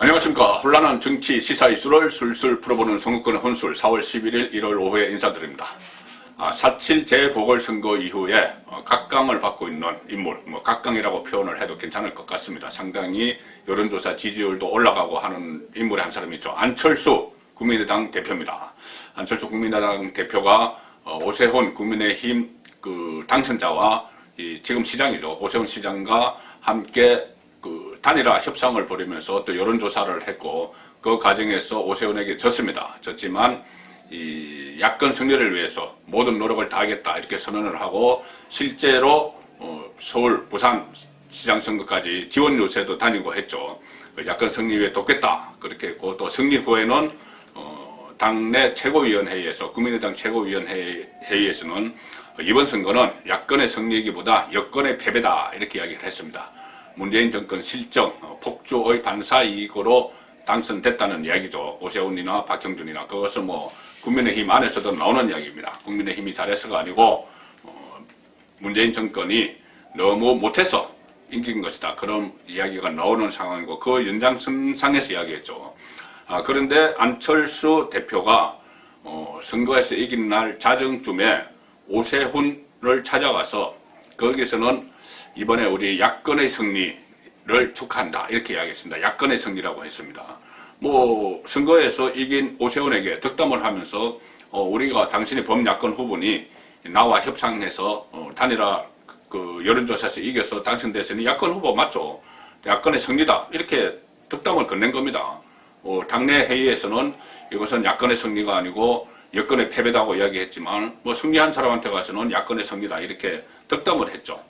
안녕하십니까. 혼란한 정치 시사 이슈를 술술 풀어보는 선거권의 혼술 4월 11일 1월 오후에 인사드립니다. 4.7 재보궐선거 이후에 각광을 받고 있는 인물, 각광이라고 표현을 해도 괜찮을 것 같습니다. 상당히 여론조사 지지율도 올라가고 하는 인물의 한 사람이 있죠. 안철수 국민의당 대표입니다. 안철수 국민의당 대표가 오세훈 국민의힘 당선자와 지금 시장이죠. 오세훈 시장과 함께 단일화 협상을 벌이면서 또 여론조사를 했고 그 과정에서 오세훈에게 졌습니다. 졌지만 이 야권 승리를 위해서 모든 노력을 다하겠다 이렇게 선언을 하고 실제로 서울, 부산 시장 선거까지 지원 요새도 다니고 했죠. 야권 승리 위해 돕겠다 그렇게 했고 또 승리 후에는 당내 최고위원회의에서 국민의당 최고위원회의에서는 이번 선거는 야권의 승리이기보다 여권의 패배다 이렇게 이야기를 했습니다. 문재인 정권 실정, 폭주의 반사이익으로 당선됐다는 이야기죠. 오세훈이나 박형준이나 그것은 국민의힘 안에서도 나오는 이야기입니다. 국민의힘이 잘해서가 아니고 문재인 정권이 너무 못해서 이긴 것이다. 그런 이야기가 나오는 상황이고 그 연장선상에서 이야기했죠. 그런데 안철수 대표가 선거에서 이긴 날 자정쯤에 오세훈을 찾아가서 거기서는 이번에 우리 야권의 승리를 축하한다 이렇게 이야기했습니다. 야권의 승리라고 했습니다. 선거에서 이긴 오세훈에게 덕담을 하면서 우리가 당신이 범야권 후보니 나와 협상해서 단일화 여론조사에서 이겨서 당선됐으니 야권 후보 맞죠? 야권의 승리다 이렇게 덕담을 건넨 겁니다. 당내 회의에서는 이것은 야권의 승리가 아니고 여권의 패배다고 이야기했지만 승리한 사람한테 가서는 야권의 승리다 이렇게 덕담을 했죠.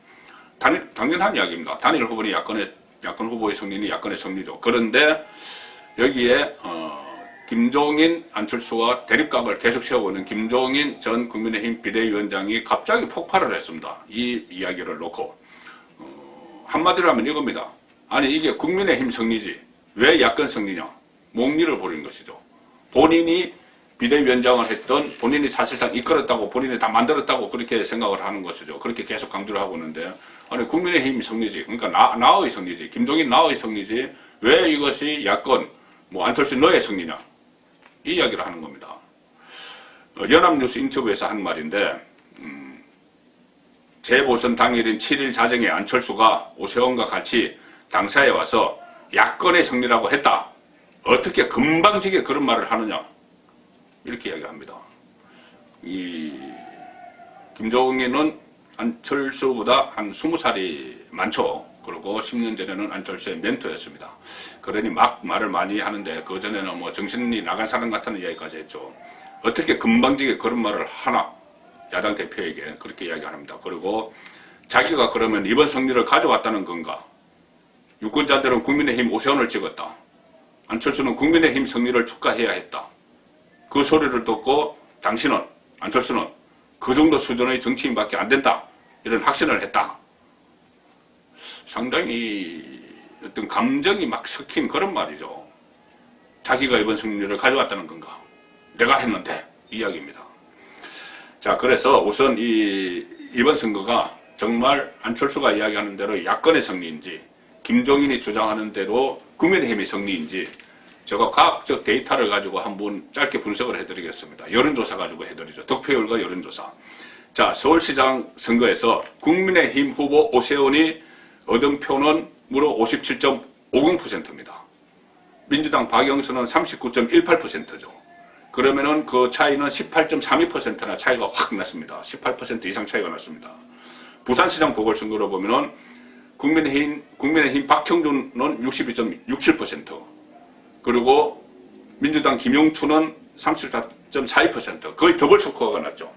당연한 이야기입니다. 단일 후보니 야권 후보의 승리는 야권의 승리죠. 그런데 여기에 김종인 안철수와 대립각을 계속 세우고 있는 김종인 전 국민의힘 비대위원장이 갑자기 폭발을 했습니다. 이 이야기를 놓고 한마디로 하면 이겁니다. 아니 이게 국민의힘 승리지 왜 야권 승리냐 몽리를 부린 것이죠. 본인이 비대위원장을 했던 본인이 사실상 이끌었다고 본인이 다 만들었다고 그렇게 생각을 하는 것이죠. 그렇게 계속 강조를 하고 있는데 아니 국민의힘이 승리지 그러니까 나의 승리지 김종인 나의 승리지 왜 이것이 야권 안철수 너의 승리냐 이 이야기를 하는 겁니다. 연합뉴스 인터뷰에서 한 말인데 재보선 당일인 7일 자정에 안철수가 오세훈과 같이 당사에 와서 야권의 승리라고 했다. 어떻게 금방지게 그런 말을 하느냐 이렇게 이야기합니다. 김종인은 안철수보다 한 20살이 많죠. 그리고 10년 전에는 안철수의 멘토였습니다. 그러니 막 말을 많이 하는데 그 전에는 정신이 나간 사람 같다는 이야기까지 했죠. 어떻게 금방지게 그런 말을 하나 야당 대표에게 그렇게 이야기합니다. 그리고 자기가 그러면 이번 승리를 가져왔다는 건가? 유권자들은 국민의힘 오세훈을 찍었다. 안철수는 국민의힘 승리를 축하해야 했다. 그 소리를 듣고 당신은 안철수는 그 정도 수준의 정치인밖에 안 된다. 이런 확신을 했다. 상당히 어떤 감정이 막 섞인 그런 말이죠. 자기가 이번 승리를 가져왔다는 건가? 내가 했는데 이 이야기입니다. 자, 그래서 우선 이번 선거가 정말 안철수가 이야기하는 대로 야권의 승리인지 김종인이 주장하는 대로 국민의힘의 승리인지 제가 과학적 데이터를 가지고 한번 짧게 분석을 해드리겠습니다. 여론조사 가지고 해드리죠. 득표율과 여론조사. 자, 서울시장 선거에서 국민의힘 후보 오세훈이 얻은 표는 무려 57.50%입니다. 민주당 박영선은 39.18%죠. 그러면은 그 차이는 18.32%나 차이가 확 났습니다. 18% 이상 차이가 났습니다. 부산시장 보궐선거로 보면은 국민의힘 박형준은 62.67%. 그리고 민주당 김용춘은 34.42% 거의 더블 스코어가 났죠.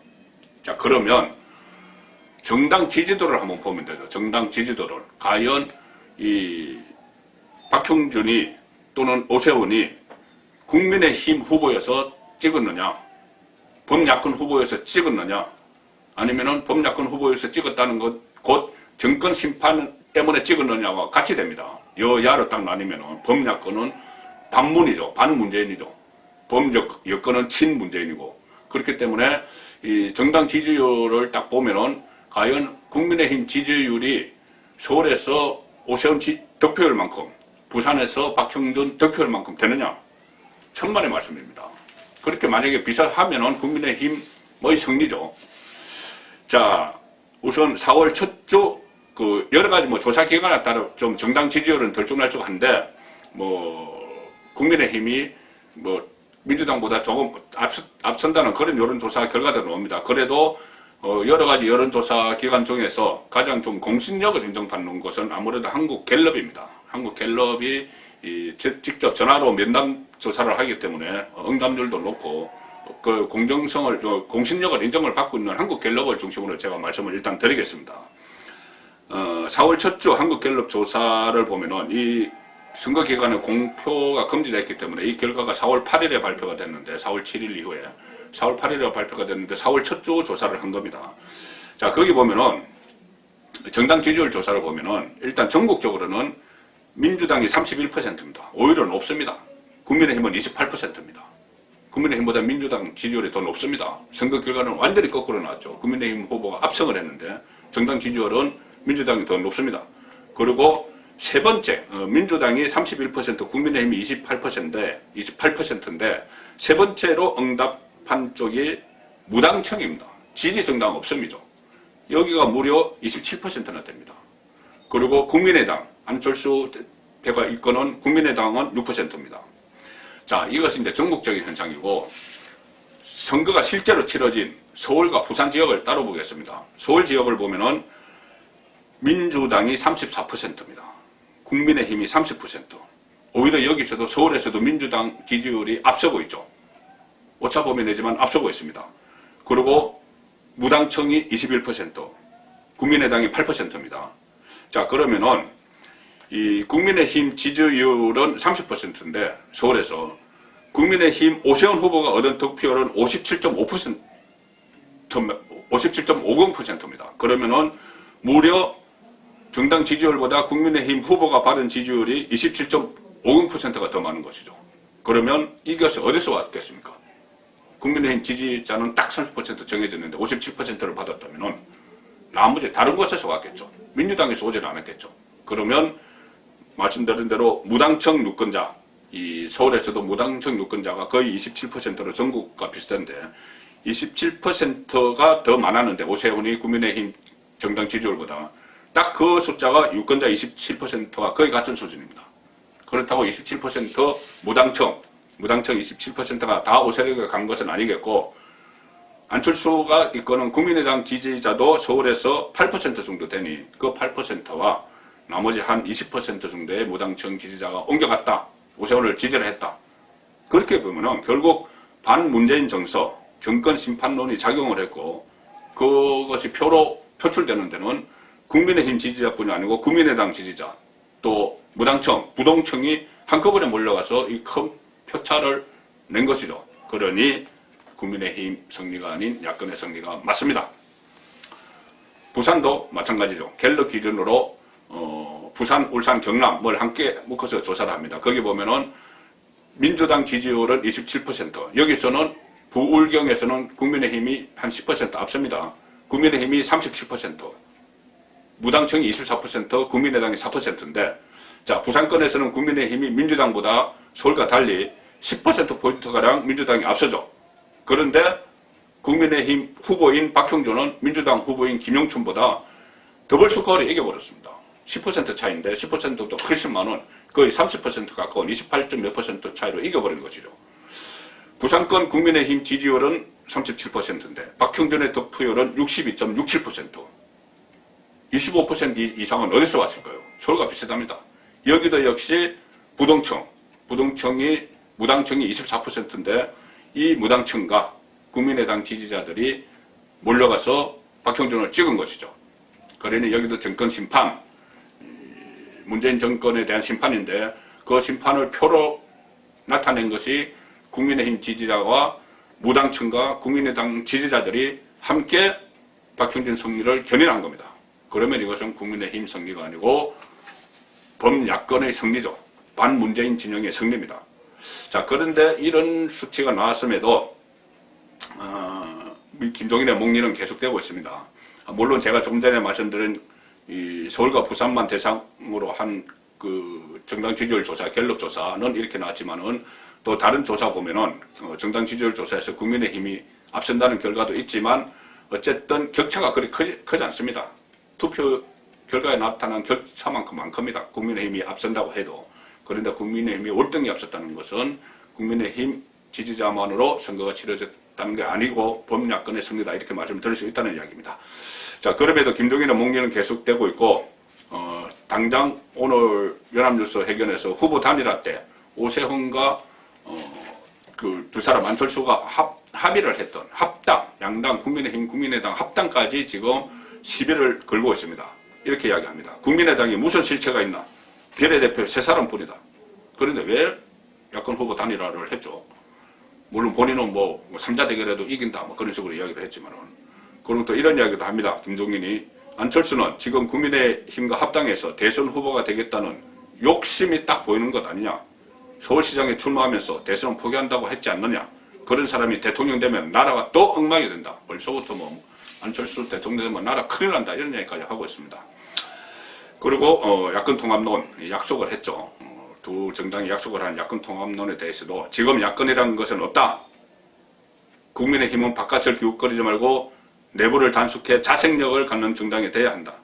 자, 그러면 정당 지지도를 한번 보면 되죠. 정당 지지도를 과연 이 박형준이 또는 오세훈이 국민의힘 후보여서 찍었느냐 범야권 후보여서 찍었느냐 아니면은 범야권 후보여서 찍었다는 것 곧 정권 심판 때문에 찍었느냐와 같이 됩니다. 여야로 딱 나뉘면은 범야권은 반문이죠. 반문재인이죠. 범여권은 친문재인이고 그렇기 때문에 이 정당 지지율을 딱 보면은 과연 국민의힘 지지율이 서울에서 오세훈 득표율만큼 부산에서 박형준 득표율만큼 되느냐? 천만의 말씀입니다. 그렇게 만약에 비슷하면은 국민의힘의 승리죠. 자, 우선 4월 첫 주 여러 가지 조사 기관에 따라 좀 정당 지지율은 들쭉날쭉한데 국민의힘이 민주당보다 조금 앞선다는 그런 여론조사 결과도 나옵니다. 그래도 여러 가지 여론조사 기관 중에서 가장 좀 공신력을 인정받는 것은 아무래도 한국갤럽입니다. 한국갤럽이 직접 전화로 면담 조사를 하기 때문에 응답률도 높고 그 공정성을, 공신력을 인정을 받고 있는 한국갤럽을 중심으로 제가 말씀을 일단 드리겠습니다. 4월 첫 주 한국갤럽 조사를 보면은 이 선거 기간에 공표가 금지됐기 때문에 이 결과가 4월 8일에 발표가 됐는데 4월 7일 이후에 4월 8일에 발표가 됐는데 4월 첫 주 조사를 한 겁니다. 자, 거기 보면은 정당 지지율 조사를 보면은 일단 전국적으로는 민주당이 31%입니다. 오히려 높습니다. 국민의힘은 28%입니다. 국민의힘보다 민주당 지지율이 더 높습니다. 선거 결과는 완전히 거꾸로 나왔죠. 국민의힘 후보가 압승을 했는데 정당 지지율은 민주당이 더 높습니다. 그리고 세 번째, 민주당이 31%, 국민의힘이 28%인데 세 번째로 응답한 쪽이 무당청입니다. 지지정당 없음이죠. 여기가 무려 27%나 됩니다. 그리고 국민의당, 안철수 대표가 이끄는 국민의당은 6%입니다. 자, 이것은 이제 전국적인 현상이고 선거가 실제로 치러진 서울과 부산 지역을 따로 보겠습니다. 서울 지역을 보면은 민주당이 34%입니다. 국민의힘이 30%. 오히려 여기서도 서울에서도 민주당 지지율이 앞서고 있죠. 오차 범위 내지만 앞서고 있습니다. 그리고 무당청이 21%, 국민의당이 8%입니다. 자, 그러면은 이 국민의힘 지지율은 30%인데 서울에서 국민의힘 오세훈 후보가 얻은 득표율은 57.50%입니다. 그러면은 무려 정당 지지율보다 국민의힘 후보가 받은 지지율이 27.50%가 더 많은 것이죠. 그러면 이것이 어디서 왔겠습니까? 국민의힘 지지자는 딱 30% 정해졌는데 57%를 받았다면은 나머지 다른 곳에서 왔겠죠. 민주당에서 오지는 않았겠죠. 그러면 말씀드린 대로 무당청 유권자, 이 서울에서도 무당청 유권자가 거의 27%로 전국과 비슷한데 27%가 더 많았는데 오세훈이 국민의힘 정당 지지율보다 딱 그 숫자가 유권자 27%와 거의 같은 수준입니다. 그렇다고 27% 무당청 27%가 다 오세훈에게 간 것은 아니겠고 안철수가 이끄는 국민의당 지지자도 서울에서 8% 정도 되니 그 8%와 나머지 한 20% 정도의 무당청 지지자가 옮겨갔다. 오세훈을 지지를 했다. 그렇게 보면은 결국 반문재인 정서, 정권 심판론이 작용을 했고 그것이 표로 표출되는 데는 국민의힘 지지자뿐이 아니고 국민의당 지지자 또 무당청, 부동청이 한꺼번에 몰려가서 이 큰 표차를 낸 것이죠. 그러니 국민의힘 승리가 아닌 야권의 승리가 맞습니다. 부산도 마찬가지죠. 갤럽 기준으로 부산, 울산, 경남을 함께 묶어서 조사를 합니다. 거기 보면은 민주당 지지율은 27%, 여기서는 부울경에서는 국민의힘이 한 10% 앞섭니다. 국민의힘이 37%, 무당청이 24%, 국민의당이 4%인데 자, 부산권에서는 국민의힘이 민주당보다 서울과 달리 10%포인트가량 민주당이 앞서죠. 그런데 국민의힘 후보인 박형준은 민주당 후보인 김영춘보다 더블 스코어를 이겨버렸습니다. 10% 차이인데 10%도 훨씬 많은 거의 30% 가까운 28.몇% 차이로 이겨버린 것이죠. 부산권 국민의힘 지지율은 37%인데 박형준의 득표율은 62.67%. 25% 이상은 어디서 왔을까요? 서울과 비슷합니다. 여기도 역시 무당청이 24%인데 이 무당청과 국민의당 지지자들이 몰려가서 박형준을 찍은 것이죠. 그러니 여기도 정권 심판, 문재인 정권에 대한 심판인데 그 심판을 표로 나타낸 것이 국민의힘 지지자와 무당청과 국민의당 지지자들이 함께 박형준 승리를 견인한 겁니다. 그러면 이것은 국민의힘 승리가 아니고 범야권의 승리죠. 반문재인 진영의 승리입니다. 자, 그런데 이런 수치가 나왔음에도 김종인의 목리는 계속되고 있습니다. 물론 제가 조금 전에 말씀드린 이 서울과 부산만 대상으로 한 그 정당 지지율 조사, 갤럽 조사는 이렇게 나왔지만은 또 다른 조사 보면은 정당 지지율 조사에서 국민의힘이 앞선다는 결과도 있지만 어쨌든 격차가 그리 크지 않습니다. 투표 결과에 나타난 격차만큼 많습니다. 국민의힘이 앞선다고 해도. 그런데 국민의힘이 월등히 앞섰다는 것은 국민의힘 지지자만으로 선거가 치러졌다는 게 아니고 범야권의 승리다 이렇게 말씀을 드릴 수 있다는 이야기입니다. 자, 그럼에도 김종인의 목리는 계속되고 있고 당장 오늘 연합뉴스 회견에서 후보 단일화 때 오세훈과 그 두 사람 안철수가 합의를 했던 합당, 양당, 국민의힘, 국민의당 합당까지 지금 시비를 걸고 있습니다. 이렇게 이야기합니다. 국민의당이 무슨 실체가 있나? 비례대표 세 사람뿐이다. 그런데 왜 야권 후보 단일화를 했죠? 물론 본인은 뭐 3자 대결에도 이긴다 뭐 그런 식으로 이야기를 했지만은 그리고 또 이런 이야기도 합니다. 김종인이 안철수는 지금 국민의힘과 합당해서 대선 후보가 되겠다는 욕심이 딱 보이는 것 아니냐? 서울시장에 출마하면서 대선을 포기한다고 했지 않느냐? 그런 사람이 대통령 되면 나라가 또 엉망이 된다. 벌써부터 뭐 안철수 대통령 되면 나라 큰일 난다 이런 얘기까지 하고 있습니다. 그리고 야권 통합론 약속을 했죠. 두 정당이 약속을 한 야권 통합론에 대해서도 지금 야권이라는 것은 없다. 국민의힘은 바깥을 기웃거리지 말고 내부를 단속해 자생력을 갖는 정당이 돼야 한다.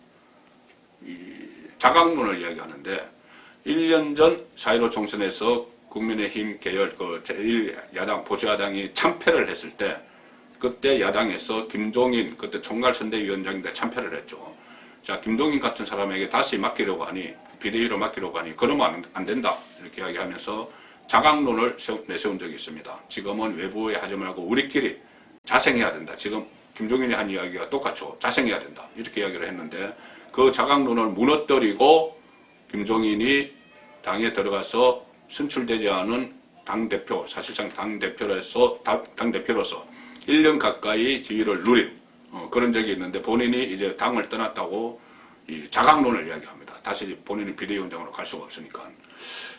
이 자강론을 이야기하는데 1년 전 4.15 총선에서 국민의힘 계열 그 제1야당 보수야당이 참패를 했을 때 그때 야당에서 김종인 그때 총괄선대위원장인데 참패를 했죠. 자, 김종인 같은 사람에게 다시 맡기려고 하니 비대위로 맡기려고 하니 그러면 안 된다 이렇게 이야기하면서 자강론을 내세운 적이 있습니다. 지금은 외부에 하지 말고 우리끼리 자생해야 된다. 지금 김종인이 한 이야기가 똑같죠. 자생해야 된다 이렇게 이야기를 했는데 그 자강론을 무너뜨리고 김종인이 당에 들어가서 선출되지 않은 당대표, 사실상 당대표로서 1년 가까이 지위를 누린 그런 적이 있는데 본인이 이제 당을 떠났다고 이 자강론을 이야기합니다. 다시 본인이 비대위원장으로 갈 수가 없으니까.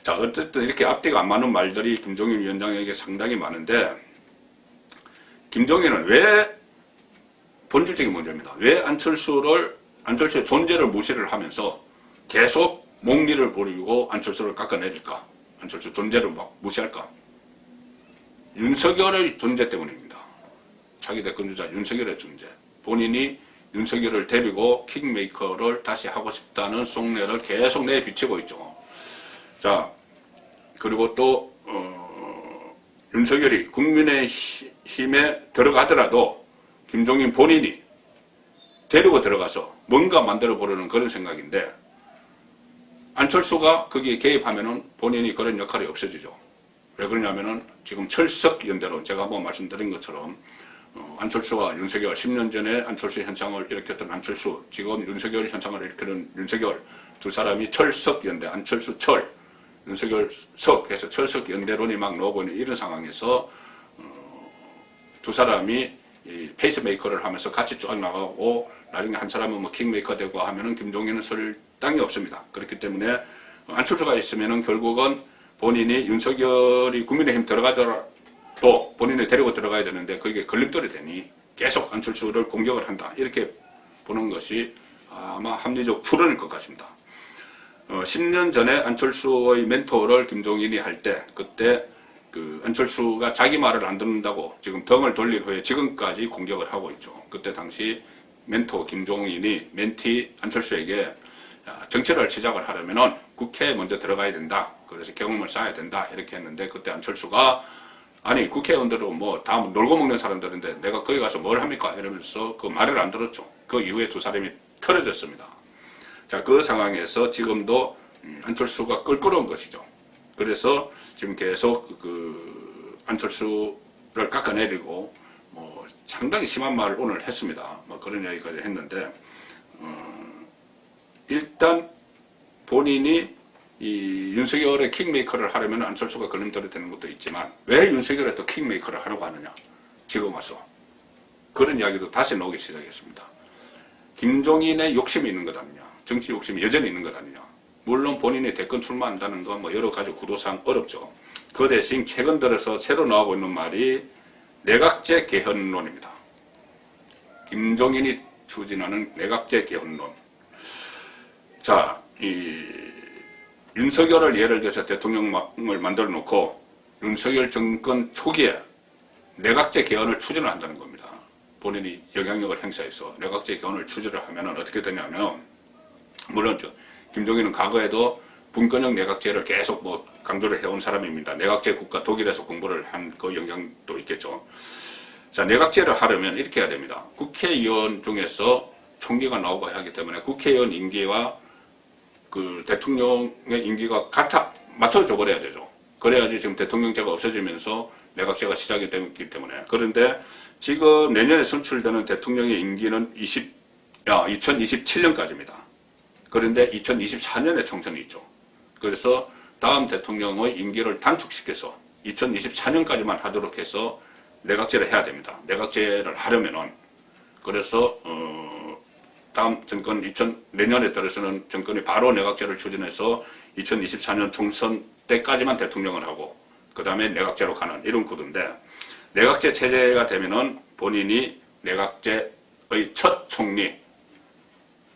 자, 어쨌든 이렇게 앞뒤가 안 맞는 말들이 김종인 위원장에게 상당히 많은데 김종인은 왜 본질적인 문제입니다. 왜 안철수의 존재를 무시를 하면서 계속 목리를 부리고 안철수를 깎아내릴까? 안철수 존재를 막 무시할까? 윤석열의 존재 때문입니다. 차기 대권주자 윤석열의 존재. 본인이 윤석열을 데리고 킹메이커를 다시 하고 싶다는 속내를 계속 내비치고 있죠. 자, 그리고 또 윤석열이 국민의힘에 들어가더라도 김종인 본인이 데리고 들어가서 뭔가 만들어 보려는 그런 생각인데 안철수가 거기에 개입하면은 본인이 그런 역할이 없어지죠. 왜 그러냐면은 지금 철석연대론 제가 한번 말씀드린 것처럼 안철수와 윤석열 10년 전에 안철수 현상을 일으켰던 안철수 지금 윤석열 현상을 일으키는 윤석열 두 사람이 철석연대 안철수 철 윤석열 석 해서 철석연대론이 막 나오고 있는 이런 상황에서 두 사람이 이 페이스메이커를 하면서 같이 쭉 나가고 나중에 한 사람은 뭐 킹메이커 되고 하면은 김종인은 설 땅이 없습니다. 그렇기 때문에 안철수가 있으면은 결국은 본인이 윤석열이 국민의힘 들어가더라도 본인을 데리고 들어가야 되는데 그게 걸림돌이 되니 계속 안철수를 공격을 한다. 이렇게 보는 것이 아마 합리적 추론일 것 같습니다. 10년 전에 안철수의 멘토를 김종인이 할 때 그때 그 안철수가 자기 말을 안 듣는다고 지금 덩을 돌린 후에 지금까지 공격을 하고 있죠. 그때 당시 멘토 김종인이 멘티 안철수에게 정치를 시작을 하려면은 국회에 먼저 들어가야 된다. 그래서 경험을 쌓아야 된다. 이렇게 했는데 그때 안철수가 아니 국회의원들은 뭐 다 놀고 먹는 사람들인데 내가 거기 가서 뭘 합니까? 이러면서 그 말을 안 들었죠. 그 이후에 두 사람이 틀어졌습니다. 자, 그 상황에서 지금도 안철수가 껄끄러운 것이죠. 그래서 지금 계속 그 안철수를 깎아내리고 뭐 상당히 심한 말을 오늘 했습니다. 뭐 그런 이야기까지 했는데 일단 본인이 이 윤석열의 킹메이커를 하려면 안철수가 걸림돌이 되는 것도 있지만 왜 윤석열의 또 킹메이커를 하려고 하느냐 지금 와서 그런 이야기도 다시 나오기 시작했습니다. 김종인의 욕심이 있는 것 아니냐, 정치 욕심이 여전히 있는 것 아니냐. 물론 본인이 대권 출마한다는 건 뭐 여러 가지 구도상 어렵죠. 그 대신 최근 들어서 새로 나오고 있는 말이 내각제 개헌론입니다. 김종인이 추진하는 내각제 개헌론. 자, 윤석열을 예를 들어서 대통령을 만들어 놓고 윤석열 정권 초기에 내각제 개헌을 추진을 한다는 겁니다. 본인이 영향력을 행사해서 내각제 개헌을 추진을 하면 어떻게 되냐면, 물론 김종인은 과거에도 분권형 내각제를 계속 강조를 해온 사람입니다. 내각제 국가 독일에서 공부를 한 그 영향도 있겠죠. 자, 내각제를 하려면 이렇게 해야 됩니다. 국회의원 중에서 총리가 나오고 하기 때문에 국회의원 임기와 그 대통령의 임기가 맞춰져 버려야 되죠. 그래야지 지금 대통령제가 없어지면서 내각제가 시작이 되기 때문에. 그런데 지금 내년에 선출되는 대통령의 임기는 2027년까지입니다. 그런데 2024년에 총선이 있죠. 그래서 다음 대통령의 임기를 단축시켜서 2024년까지만 하도록 해서 내각제를 해야 됩니다. 내각제를 하려면은, 그래서 다음 정권 내년에 들어서는 정권이 바로 내각제를 추진해서 2024년 총선 때까지만 대통령을 하고 그 다음에 내각제로 가는 이런 구도인데, 내각제 체제가 되면은 본인이 내각제의 첫 총리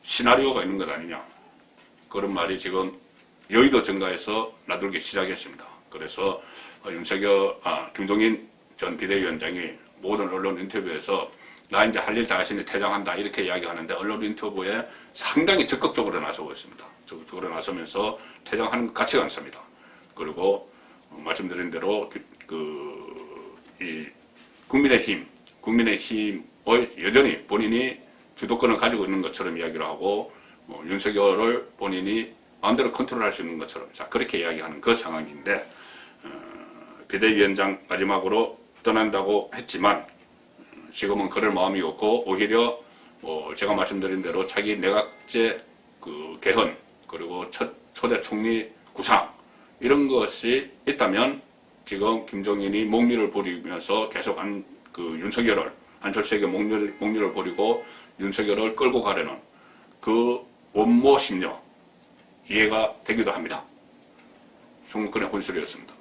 시나리오가 있는 것 아니냐, 그런 말이 지금 여의도 정가에서 나돌기 시작했습니다. 그래서 김종인 전 비대위원장이 모든 언론 인터뷰에서 나 이제 할 일 다 했으니 퇴장한다 이렇게 이야기하는데, 언론 인터뷰에 상당히 적극적으로 나서고 있습니다. 적극적으로 나서면서 퇴장하는 것 같지가 않습니다. 그리고 말씀드린 대로 이 국민의힘의 여전히 본인이 주도권을 가지고 있는 것처럼 이야기를 하고, 윤석열을 본인이 마음대로 컨트롤할 수 있는 것처럼, 자, 그렇게 이야기하는 그 상황인데, 비대위원장 마지막으로 떠난다고 했지만 지금은 그럴 마음이 없고, 오히려 제가 말씀드린 대로 자기 내각제 개헌, 그리고 초대 총리 구상, 이런 것이 있다면 지금 김종인이 목리를 부리면서 계속 안철수에게 목리를 부리고 윤석열을 끌고 가려는 그 원모 심려, 이해가 되기도 합니다. 송근의 혼술이었습니다.